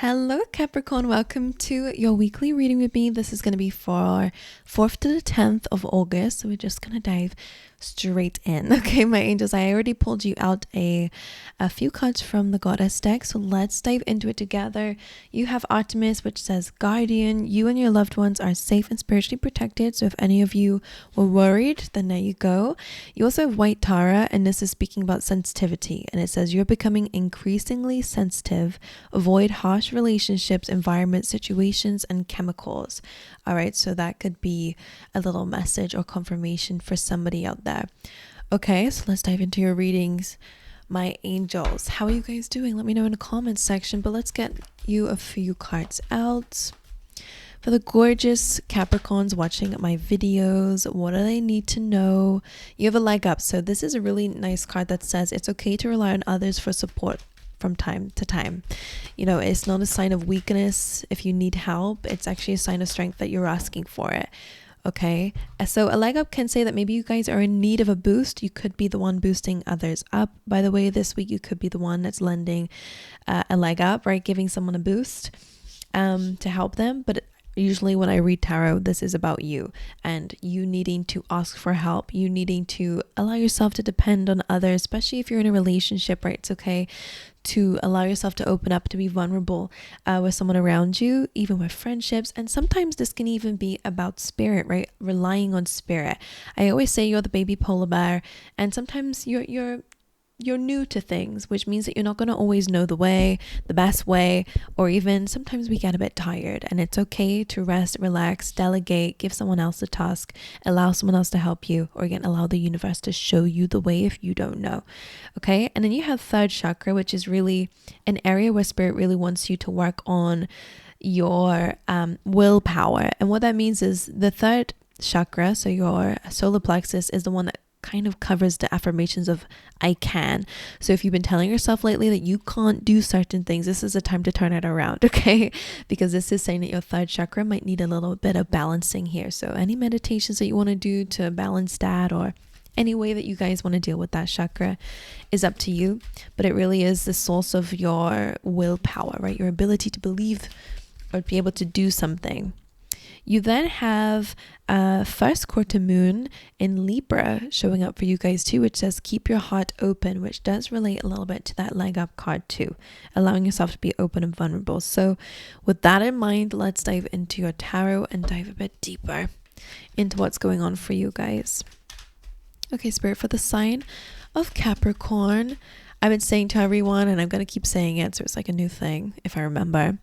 Hello Capricorn, welcome to your weekly reading with me. This is going to be for 4th to the 10th of August, so we're just going to dive straight in. Okay, my angels, I already pulled you out a few cards from the Goddess deck, so let's dive into it together. You have Artemis, which says Guardian. You and your loved ones are safe and spiritually protected, so if any of you were worried, then there you go. You also have White Tara, and this is speaking about sensitivity, and it says you're becoming increasingly sensitive. Avoid harsh relationships, environments, situations, and chemicals. All right, so that could be a little message or confirmation for somebody out there. Okay, so let's dive into your readings. My angels, how are you guys doing? Let me know in the comments section, but let's get you a few cards out. For the gorgeous Capricorns watching my videos, what do they need to know? You have a leg up. So this is a really nice card that says it's okay to rely on others for support from time to time. You know, it's not a sign of weakness if you need help. It's actually a sign of strength that you're asking for it. Okay, so a leg up can say that maybe you guys are in need of a boost. You could be the one boosting others up. By the way, this week you could be the one that's lending a leg up, right? Giving someone a boost to help them. But usually when I read tarot, this is about you and you needing to ask for help, you needing to allow yourself to depend on others, especially if you're in a relationship, right? It's okay to allow yourself to open up, to be vulnerable with someone around you, even with friendships. And sometimes this can even be about spirit, right? Relying on spirit. I always say you're the baby polar bear, and sometimes you're new to things, which means that you're not going to always know the best way, or even sometimes we get a bit tired, and it's okay to rest, relax, delegate, give someone else a task, allow someone else to help you, or again, allow the universe to show you the way if you don't know. Okay. And then you have third chakra, which is really an area where spirit really wants you to work on your willpower. And what that means is the third chakra, so your solar plexus, is the one that kind of covers the affirmations of I can. So if you've been telling yourself lately that you can't do certain things, this is a time to turn it around, okay? Because this is saying that your third chakra might need a little bit of balancing here. So any meditations that you want to do to balance that, or any way that you guys want to deal with that chakra, is up to you. But it really is the source of your willpower, right? Your ability to believe or be able to do something. You then have first quarter moon in Libra showing up for you guys too, which says keep your heart open, which does relate a little bit to that leg up card too, allowing yourself to be open and vulnerable. So with that in mind, let's dive into your tarot and dive a bit deeper into what's going on for you guys. Okay, Spirit, for the sign of Capricorn, I've been saying to everyone, and I'm going to keep saying it, so it's like a new thing if I remember,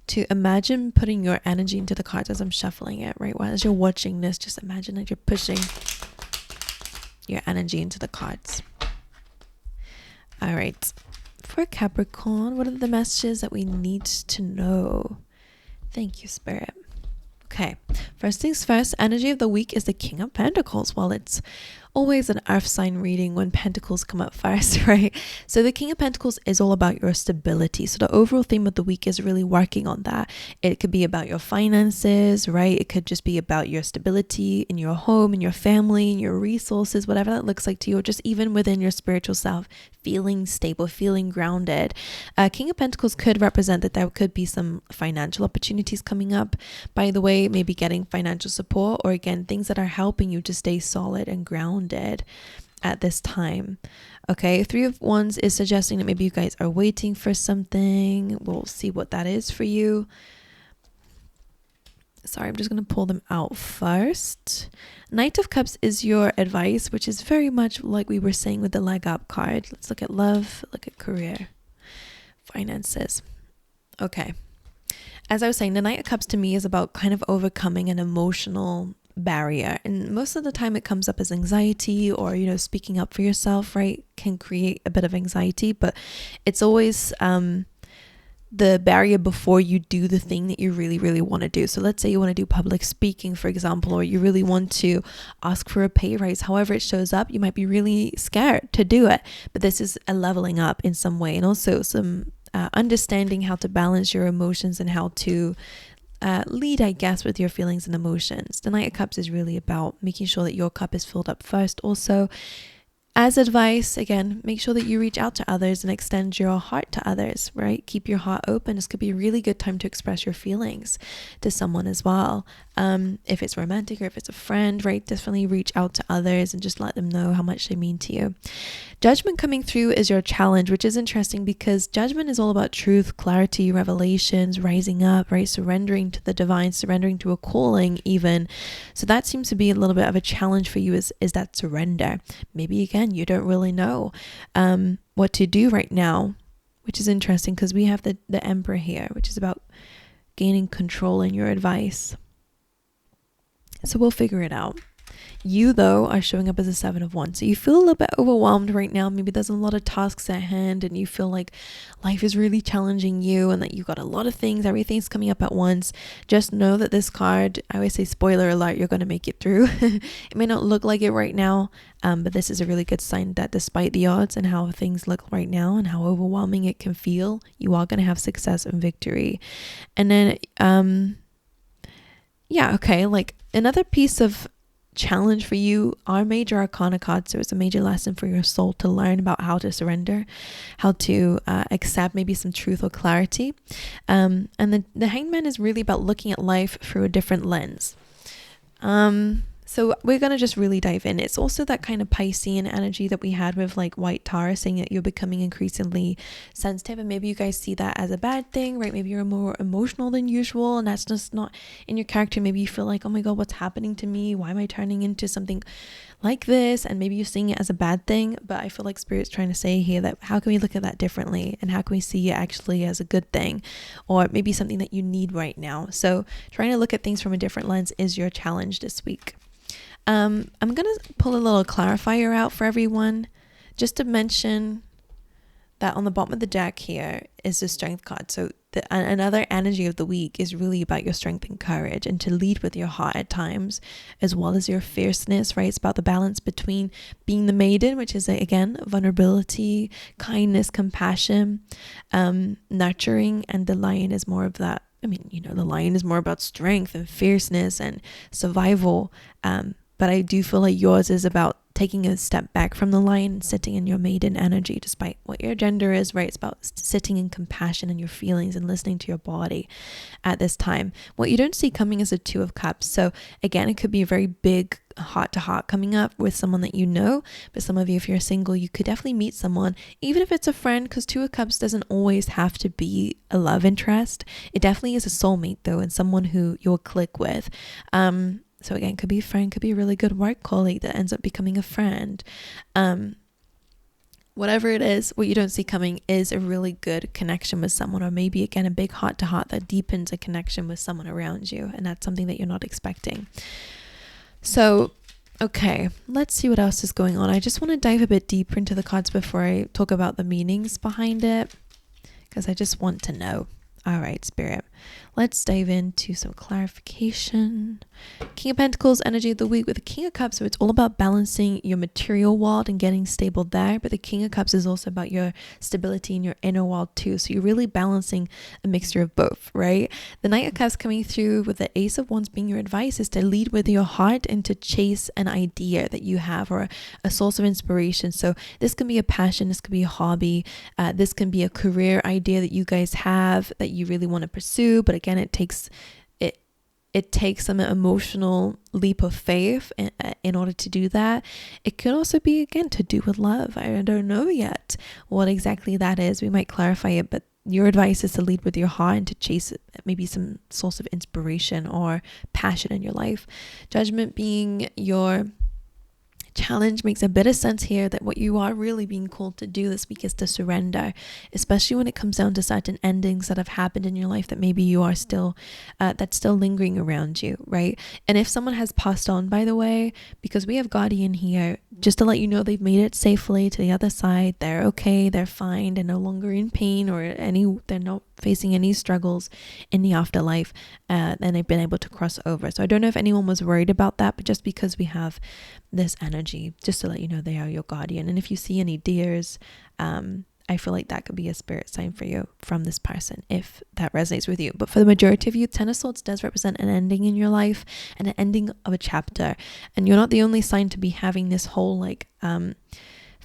to imagine putting your energy into the cards as I'm shuffling it, right? As you're watching this, just imagine that you're pushing your energy into the cards. All right. For Capricorn, what are the messages that we need to know? Thank you, Spirit. Okay. First things first, energy of the week is the King of Pentacles. Well, it's always an earth sign reading when pentacles come up first, right? So the King of Pentacles is all about your stability. So the overall theme of the week is really working on that. It could be about your finances, right? It could just be about your stability in your home, in your family, in your resources, whatever that looks like to you, or just even within your spiritual self, feeling stable, feeling grounded. King of Pentacles could represent that there could be some financial opportunities coming up. By the way, maybe getting financial support, or again, things that are helping you to stay solid and grounded at this time. Okay, Three of Wands is suggesting that maybe you guys are waiting for something. We'll see what that is for you. Sorry, I'm just going to pull them out first. Knight of Cups is your advice, which is very much like we were saying with the leg up card. Let's look at love, look at career, finances. Okay. As I was saying, the Knight of Cups to me is about kind of overcoming an emotional barrier, and most of the time it comes up as anxiety, or speaking up for yourself, right, can create a bit of anxiety, but it's always the barrier before you do the thing that you really want to do. So let's say you want to do public speaking, for example, or you really want to ask for a pay raise. However it shows up, you might be really scared to do it, but this is a leveling up in some way, and also some understanding how to balance your emotions and how to lead, I guess, with your feelings and emotions. The Knight of Cups is really about making sure that your cup is filled up first. Also, As advice, again, make sure that you reach out to others and extend your heart to others, right? Keep your heart open. This could be a really good time to express your feelings to someone as well. If it's romantic or if it's a friend, right? Definitely reach out to others and just let them know how much they mean to you. Judgment coming through is your challenge, which is interesting because judgment is all about truth, clarity, revelations, rising up, right? Surrendering to the divine, surrendering to a calling even. So that seems to be a little bit of a challenge for you is that surrender. Maybe again, you don't really know what to do right now, which is interesting because we have the Emperor here, which is about gaining control in your advice. So we'll figure it out. You, though, are showing up as a 7 of Wands. So you feel a little bit overwhelmed right now. Maybe there's a lot of tasks at hand and you feel like life is really challenging you and that you've got a lot of things, everything's coming up at once. Just know that this card, I always say, spoiler alert, you're going to make it through. It may not look like it right now, but this is a really good sign that despite the odds and how things look right now and how overwhelming it can feel, you are going to have success and victory. And then, like another piece of challenge for you are major arcana cards. So it's a major lesson for your soul to learn about how to surrender, how to accept maybe some truth or clarity. And the Hangman is really about looking at life through a different lens. So we're going to just really dive in. It's also that kind of Piscean energy that we had with like White Taurus, saying that you're becoming increasingly sensitive, and maybe you guys see that as a bad thing, right? Maybe you're more emotional than usual and that's just not in your character. Maybe you feel like, oh my God, what's happening to me? Why am I turning into something like this? And maybe you're seeing it as a bad thing, but I feel like Spirit's trying to say here that how can we look at that differently, and how can we see it actually as a good thing, or maybe something that you need right now. So trying to look at things from a different lens is your challenge this week. I'm going to pull a little clarifier out for everyone just to mention that on the bottom of the deck here is the Strength card. So another energy of the week is really about your strength and courage, and to lead with your heart at times, as well as your fierceness, right? It's about the balance between being the maiden, which is again vulnerability, kindness, compassion, nurturing, and the lion is more of that. I mean, the lion is more about strength and fierceness and survival. But I do feel like yours is about taking a step back from the lion and sitting in your maiden energy, despite what your gender is, right? It's about sitting in compassion and your feelings and listening to your body at this time. What you don't see coming is a 2 of Cups. So again, it could be a very big heart to heart coming up with someone that you know, but some of you, if you're single, you could definitely meet someone, even if it's a friend, because 2 of Cups doesn't always have to be a love interest. It definitely is a soulmate though, and someone who you'll click with. So again, could be a friend, could be a really good work colleague that ends up becoming a friend. Whatever it is, what you don't see coming is a really good connection with someone, or maybe again, a big heart to heart that deepens a connection with someone around you. And that's something that you're not expecting. So, okay, let's see what else is going on. I just want to dive a bit deeper into the cards before I talk about the meanings behind it, because I just want to know. All right, Spirit, let's dive into some clarification. King of Pentacles energy of the week with the King of Cups. So it's all about balancing your material world and getting stable there. But the King of Cups is also about your stability in your inner world too. So you're really balancing a mixture of both, right? The Knight of Cups coming through with the Ace of Wands being your advice is to lead with your heart and to chase an idea that you have, or a source of inspiration. So this can be a passion, this could be a hobby, this can be a career idea that you guys have that you really want to pursue. But again, it takes some emotional leap of faith in order to do that. It could also be, again, to do with love. I don't know yet what exactly that is. We might clarify it, but your advice is to lead with your heart and to chase maybe some source of inspiration or passion in your life. Judgment being your challenge makes a bit of sense here, that what you are really being called to do this week is to surrender, especially when it comes down to certain endings that have happened in your life that maybe you are still that's still lingering around you, right? And if someone has passed on, by the way, because we have Guardian here, just to let you know they've made it safely to the other side, they're okay, they're fine, they're no longer in pain they're not facing any struggles in the afterlife, and they've been able to cross over. So I don't know if anyone was worried about that, but just because we have this energy, just to let you know they are your guardian. And if you see any deers, I feel like that could be a spirit sign for you from this person, if that resonates with you. But for the majority of you, Ten of Swords does represent an ending in your life and an ending of a chapter. And you're not the only sign to be having this whole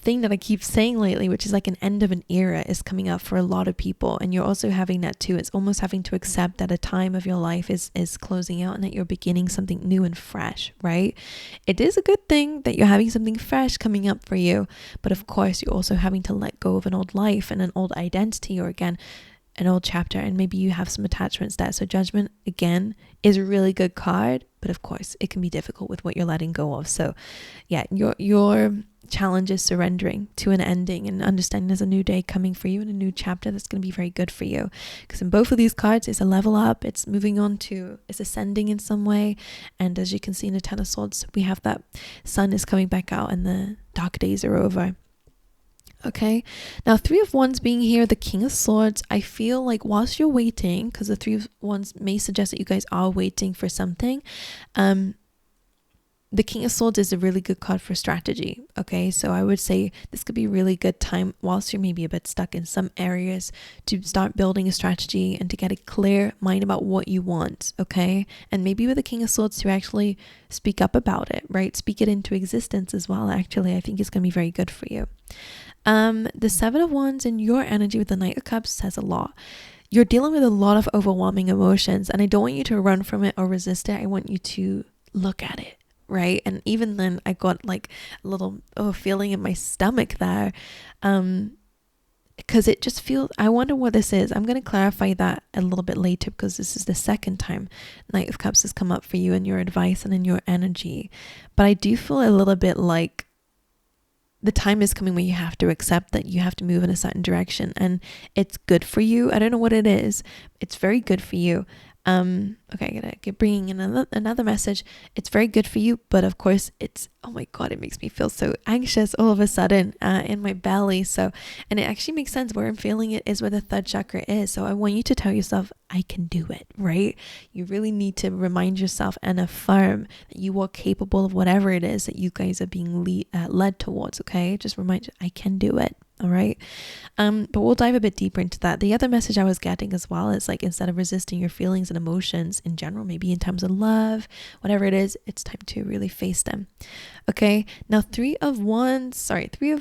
thing that I keep saying lately, which is like an end of an era, is coming up for a lot of people. And you're also having that too. It's almost having to accept that a time of your life is closing out and that you're beginning something new and fresh, right? It is a good thing that you're having something fresh coming up for you. But of course, you're also having to let go of an old life and an old identity, or again, an old chapter, and maybe you have some attachments there. So Judgment, again, is a really good card, but of course it can be difficult with what you're letting go of. So yeah, your challenge is surrendering to an ending and understanding there's a new day coming for you and a new chapter that's going to be very good for you. Because in both of these cards, it's a level up, it's moving on to, it's ascending in some way. And as you can see in the Ten of Swords, we have that sun is coming back out and the dark days are over. Okay, now Three of Wands being here, the King of Swords, I feel like whilst you're waiting, because the Three of Wands may suggest that you guys are waiting for something, the King of Swords is a really good card for strategy. Okay, so I would say this could be a really good time whilst you're maybe a bit stuck in some areas to start building a strategy and to get a clear mind about what you want. Okay, and maybe with the King of Swords to actually speak up about it, right? Speak it into existence as well. Actually, I think it's going to be very good for you. The Seven of Wands and your energy with the Knight of Cups says a lot. You're dealing with a lot of overwhelming emotions, and I don't want you to run from it or resist it. I want you to look at it, right? And even then I got like a little feeling in my stomach there, because it just feels, I wonder what this is. I'm going to clarify that a little bit later, because this is the second time Knight of Cups has come up for you in your advice and in your energy. But I do feel a little bit like the time is coming where you have to accept that you have to move in a certain direction, and it's good for you. I don't know what it is. It's very good for you. Okay, I gotta get bringing in another message. It's very good for you, but of course it's, oh my god, it makes me feel so anxious all of a sudden in my belly. So, and it actually makes sense. Where I'm feeling it is where the third chakra is. So I want you to tell yourself, I can do it, right? You really need to remind yourself and affirm that you are capable of whatever it is that you guys are being led towards. Okay, just remind you, I can do it. All right. But we'll dive a bit deeper into that. The other message I was getting as well is like, instead of resisting your feelings and emotions in general, maybe in terms of love, whatever it is, it's time to really face them. Okay. Now, Three of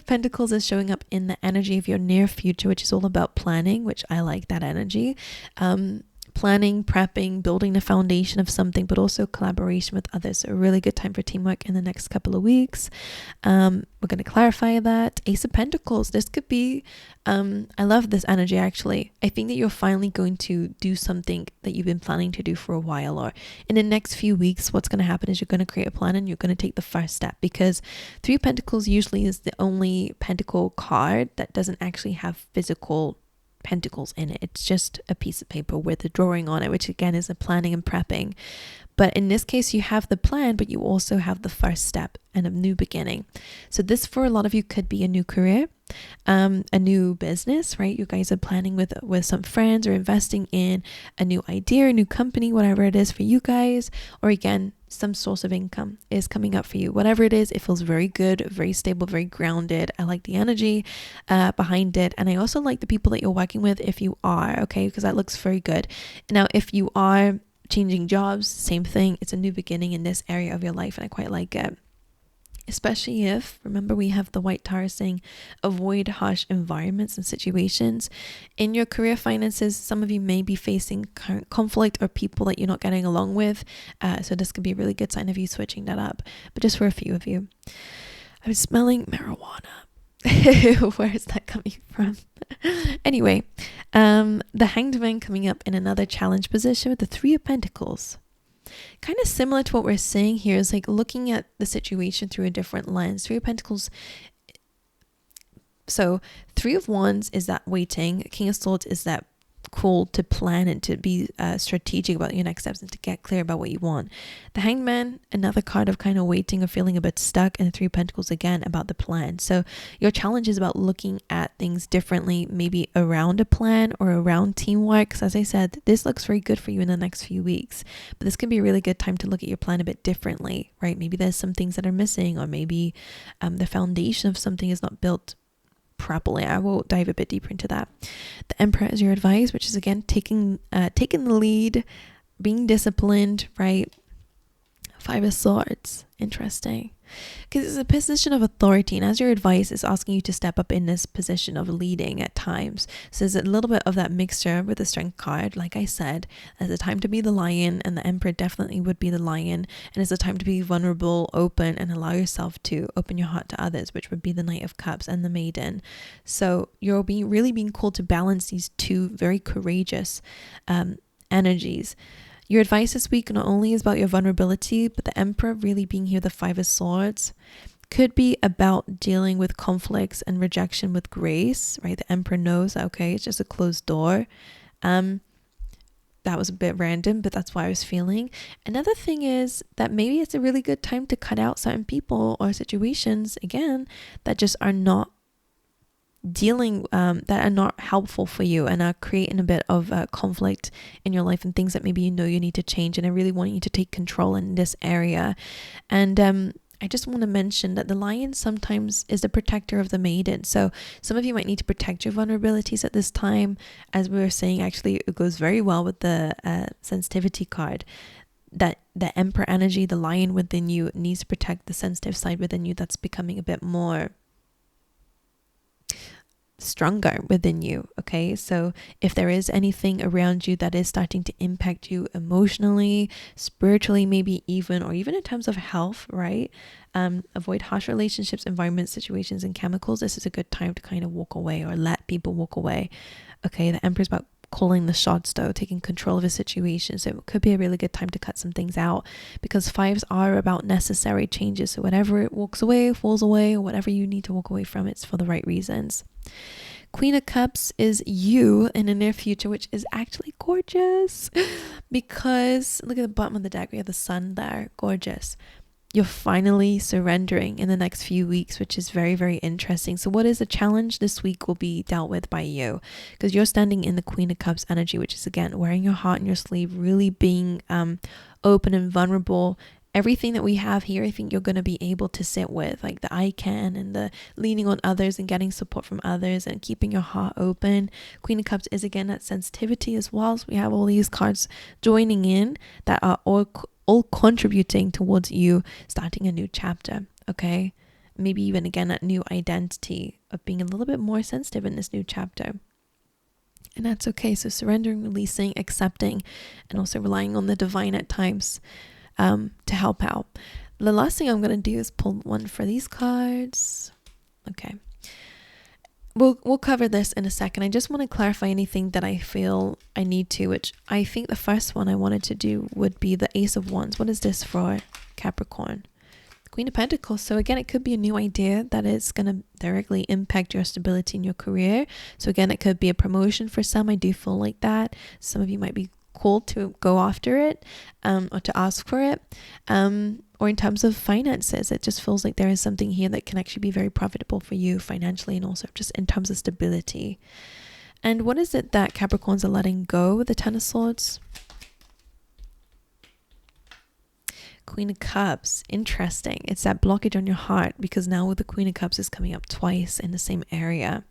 Pentacles is showing up in the energy of your near future, which is all about planning, which I like that energy. Planning, prepping, building the foundation of something, but also collaboration with others. So a really good time for teamwork in the next couple of weeks. We're going to clarify that. Ace of Pentacles, this could be, I love this energy actually. I think that you're finally going to do something that you've been planning to do for a while, or in the next few weeks, what's going to happen is you're going to create a plan and you're going to take the first step, because Three of Pentacles usually is the only pentacle card that doesn't actually have physical pentacles in it. It's just a piece of paper with a drawing on it, which again is a planning and prepping. But in this case, you have the plan, but you also have the first step and a new beginning. So this for a lot of you could be a new career, a new business, right? You guys are planning with some friends or investing in a new idea, a new company, whatever it is for you guys, or again, some source of income is coming up for you. Whatever it is, it feels very good, very stable, very grounded. I like the energy behind it. And I also like the people that you're working with if you are, okay, because that looks very good. Now, if you are changing jobs, same thing. It's a new beginning in this area of your life, and I quite like it. Especially if, remember, we have the White Tower saying avoid harsh environments and situations. In your career finances, some of you may be facing current conflict or people that you're not getting along with. So this could be a really good sign of you switching that up. But just for a few of you. I'm smelling marijuana. Where is that coming from? Anyway, the Hanged Man coming up in another challenge position with the Three of Pentacles. Kind of similar to what we're saying here is like looking at the situation through a different lens. Three of Pentacles. So Three of Wands is that waiting. King of Swords is that cool to plan and to be strategic about your next steps and to get clear about what you want. The Hanged Man, another card of kind of waiting or feeling a bit stuck, and the Three of Pentacles again about the plan. So your challenge is about looking at things differently, maybe around a plan or around teamwork. Because as I said, this looks very good for you in the next few weeks, but this can be a really good time to look at your plan a bit differently, right? Maybe there's some things that are missing, or maybe the foundation of something is not built properly. I will dive a bit deeper into that. The Emperor is your advice, which is again taking the lead, being disciplined, right? Five of Swords. Interesting. Because it's a position of authority, and as your advice is asking you to step up in this position of leading at times. So there's a little bit of that mixture with the Strength card. Like I said, there's a time to be the lion, and the Emperor definitely would be the lion. And it's a time to be vulnerable, open, and allow yourself to open your heart to others, which would be the Knight of Cups and the Maiden. So you're really being called to balance these two very courageous energies. Your advice this week not only is about your vulnerability, but the Emperor really being here, the Five of Swords, could be about dealing with conflicts and rejection with grace, right? The Emperor knows, okay, it's just a closed door. That was a bit random, but that's what I was feeling. Another thing is that maybe it's a really good time to cut out certain people or situations, again, that just are not that are not helpful for you and are creating a bit of conflict in your life and things that maybe you know you need to change. And I really want you to take control in this area. And I just want to mention that the lion sometimes is the protector of the maiden. So some of you might need to protect your vulnerabilities at this time. As we were saying, actually, it goes very well with the sensitivity card. That the Emperor energy, the lion within you, needs to protect the sensitive side within you that's becoming a bit more stronger within you. Okay, so if there is anything around you that is starting to impact you emotionally, spiritually, maybe even, or even in terms of health, right? Avoid harsh relationships, environments, situations, and chemicals. This is a good time to kind of walk away or let people walk away. Okay, the Emperor's about calling the shots though, taking control of a situation. So it could be a really good time to cut some things out, because fives are about necessary changes. So whatever it walks away, falls away, or whatever you need to walk away from, it's for the right reasons. Queen of Cups is you in the near future, which is actually gorgeous because look at the bottom of the deck. We have the sun there. Gorgeous. You're finally surrendering in the next few weeks, which is very, very interesting. So what is the challenge this week will be dealt with by you, because you're standing in the Queen of Cups energy, which is, again, wearing your heart on your sleeve, really being open and vulnerable. Everything that we have here, I think you're going to be able to sit with, like the I can and the leaning on others and getting support from others and keeping your heart open. Queen of Cups is, again, that sensitivity as well. So we have all these cards joining in that are all contributing towards you starting a new chapter. Okay, maybe even, again, that new identity of being a little bit more sensitive in this new chapter. And that's okay. So surrendering, releasing, accepting, and also relying on the divine at times to help out. The last thing I'm going to do is pull one for these cards. Okay. We'll cover this in a second. I just want to clarify anything that I feel I need to, which I think the first one I wanted to do would be the Ace of Wands. What is this for Capricorn? Queen of Pentacles. So again, it could be a new idea that is going to directly impact your stability in your career. So again, it could be a promotion for some. I do feel like that. Some of you might be called to go after it or to ask for it. Or in terms of finances, it just feels like there is something here that can actually be very profitable for you financially and also just in terms of stability. And what is it that Capricorns are letting go with the Ten of Swords? Queen of Cups. Interesting. It's that blockage on your heart, because now with the Queen of Cups is coming up twice in the same area.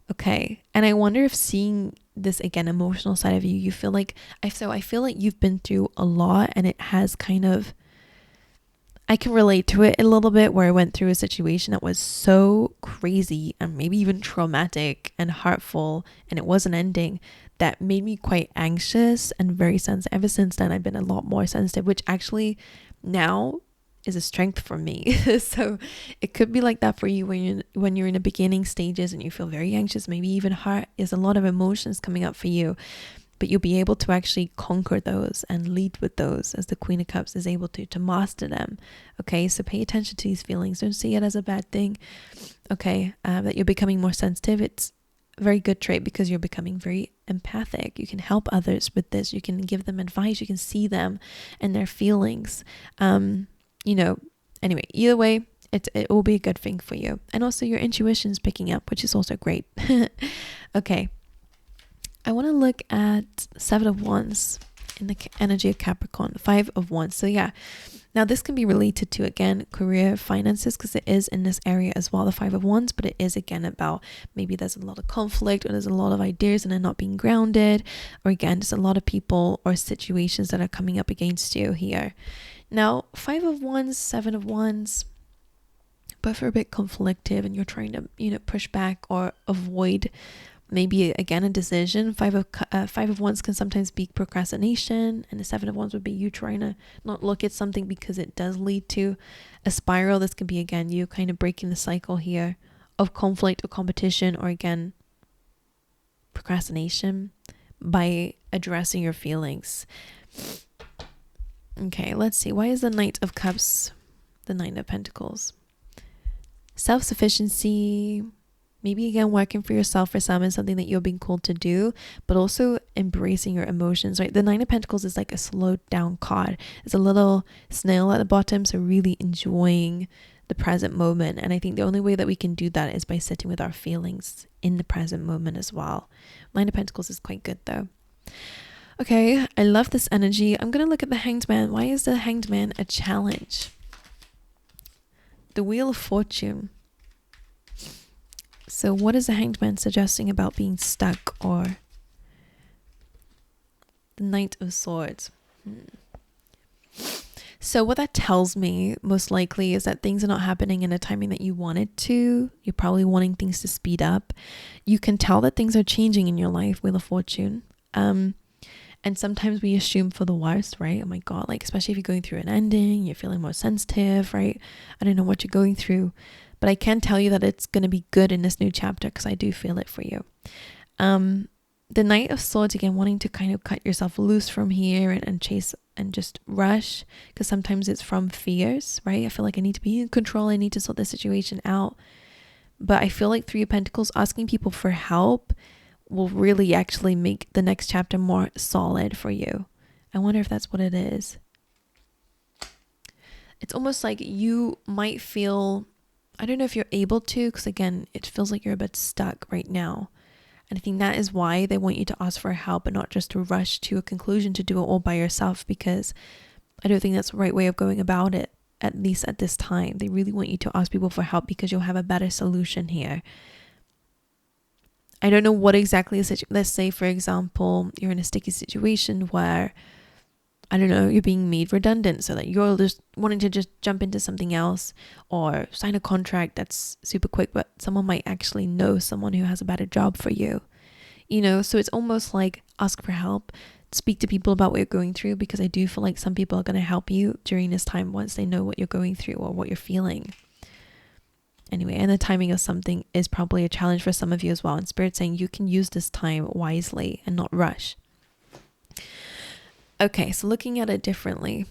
Okay. And I wonder if seeing this, again, emotional side of you, you feel like, I feel like you've been through a lot, and it has kind of, I can relate to it a little bit, where I went through a situation that was so crazy and maybe even traumatic and hurtful, and it wasn't ending, that made me quite anxious and very sensitive. Ever since then, I've been a lot more sensitive, which actually now is a strength for me. So it could be like that for you when you're in the beginning stages and you feel very anxious, maybe even hurt. There's a lot of emotions coming up for you, but you'll be able to actually conquer those and lead with those, as the Queen of Cups is able to master them. Okay, so pay attention to these feelings. Don't see it as a bad thing. Okay, that you're becoming more sensitive. It's a very good trait, because you're becoming very empathic. You can help others with this. You can give them advice. You can see them and their feelings. Anyway, either way, it will be a good thing for you. And also your intuition is picking up, which is also great. Okay. I want to look at Seven of Wands in the energy of Capricorn, Five of Wands. So yeah, now this can be related to, again, career, finances, because it is in this area as well, the Five of Wands, but it is, again, about maybe there's a lot of conflict, or there's a lot of ideas and they're not being grounded, or again, there's a lot of people or situations that are coming up against you here. Now, 5 of Wands, 7 of Wands, both are a bit conflicted, and you're trying to, push back or avoid maybe again a decision. Five of Wands can sometimes be procrastination, and the 7 of Wands would be you trying to not look at something because it does lead to a spiral. This can be again you kind of breaking the cycle here of conflict or competition, or again procrastination, by addressing your feelings. Okay, let's see. Why is the Knight of Cups the Nine of Pentacles? Self-sufficiency, maybe again working for yourself for some is something that you're being called to do, but also embracing your emotions, right? The Nine of Pentacles is like a slowed down card. It's a little snail at the bottom, so really enjoying the present moment. And I think the only way that we can do that is by sitting with our feelings in the present moment as well. Nine of Pentacles is quite good though. Okay, I love this energy. I'm going to look at the Hanged Man. Why is the Hanged Man a challenge? The Wheel of Fortune. So what is the Hanged Man suggesting about being stuck? Or the Knight of Swords. So what that tells me most likely is that things are not happening in a timing that you want it to. You're probably wanting things to speed up. You can tell that things are changing in your life, Wheel of Fortune. And sometimes we assume for the worst, right? Oh my God, like especially if you're going through an ending, you're feeling more sensitive, right? I don't know what you're going through, but I can tell you that it's going to be good in this new chapter because I do feel it for you. The Knight of Swords, again, wanting to kind of cut yourself loose from here and chase and just rush, because sometimes it's from fears, right? I feel like I need to be in control. I need to sort the situation out. But I feel like 3 of Pentacles, asking people for help, will really actually make the next chapter more solid for you. I wonder if that's what it is. It's almost like you might feel, I don't know if you're able to, because again, it feels like you're a bit stuck right now. And I think that is why they want you to ask for help and not just to rush to a conclusion to do it all by yourself, because I don't think that's the right way of going about it, at least at this time. They really want you to ask people for help because you'll have a better solution here. I don't know what exactly is. Let's say, for example, you're in a sticky situation where, I don't know, you're being made redundant so that you're just wanting to just jump into something else or sign a contract that's super quick, but someone might actually know someone who has a better job for you, so it's almost like ask for help, speak to people about what you're going through, because I do feel like some people are going to help you during this time once they know what you're going through or what you're feeling. Anyway, and the timing of something is probably a challenge for some of you as well. And Spirit's saying you can use this time wisely and not rush. Okay, so looking at it differently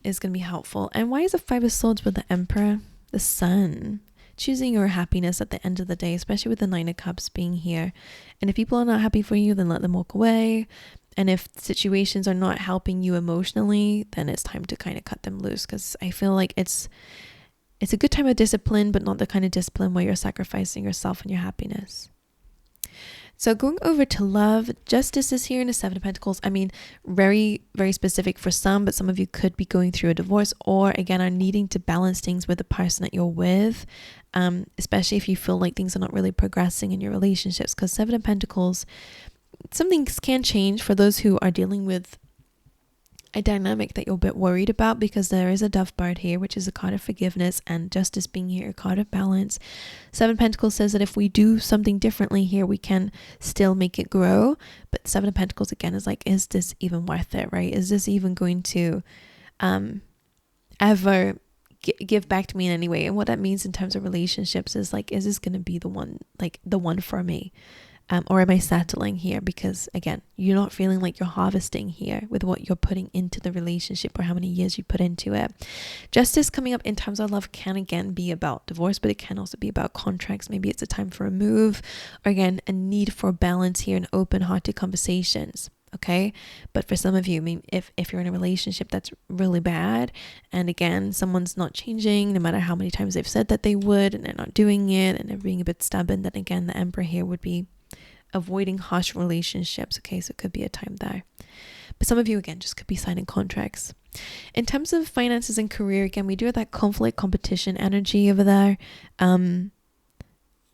is going to be helpful. And why is the 5 of Swords with the Emperor? The Sun. Choosing your happiness at the end of the day, especially with the 9 of Cups being here. And if people are not happy for you, then let them walk away. And if situations are not helping you emotionally, then it's time to kind of cut them loose, because I feel like it's a good time of discipline, but not the kind of discipline where you're sacrificing yourself and your happiness. So going over to love, Justice is here in the 7 of Pentacles. I mean, very, very specific for some, but some of you could be going through a divorce, or again, are needing to balance things with the person that you're with, especially if you feel like things are not really progressing in your relationships, because 7 of Pentacles, some things can change for those who are dealing with a dynamic that you're a bit worried about, because there is a Dove Bird here, which is a card of forgiveness, and Justice being here, a card of balance. 7 Pentacles says that if we do something differently here, we can still make it grow. But 7 of Pentacles again is like, is this even worth it, right? Is this even going to ever give back to me in any way? And what that means in terms of relationships is like, is this going to be the one for me? Or am I settling here because, again, you're not feeling like you're harvesting here with what you're putting into the relationship or how many years you put into it. Justice coming up in terms of love can, again, be about divorce, but it can also be about contracts. Maybe it's a time for a move, or, again, a need for balance here and open-hearted conversations. Okay, but for some of you, I mean, if you're in a relationship that's really bad, and again, someone's not changing, no matter how many times they've said that they would, and they're not doing it, and they're being a bit stubborn, then again, the Emperor here would be avoiding harsh relationships. Okay, so it could be a time there. But some of you, again, just could be signing contracts. In terms of finances and career, again, we do have that conflict, competition energy over there.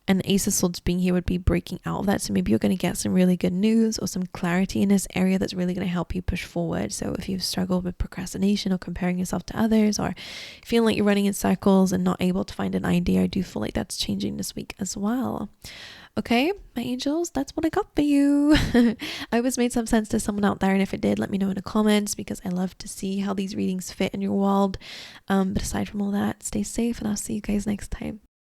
And the Ace of Swords being here would be breaking out of that. So maybe you're going to get some really good news or some clarity in this area that's really going to help you push forward. So if you've struggled with procrastination or comparing yourself to others, or feeling like you're running in circles and not able to find an idea, I do feel like that's changing this week as well. Okay, my angels, that's what I got for you. I hope it's made some sense to someone out there, and if it did, let me know in the comments, because I love to see how these readings fit in your world. But aside from all that, stay safe, and I'll see you guys next time.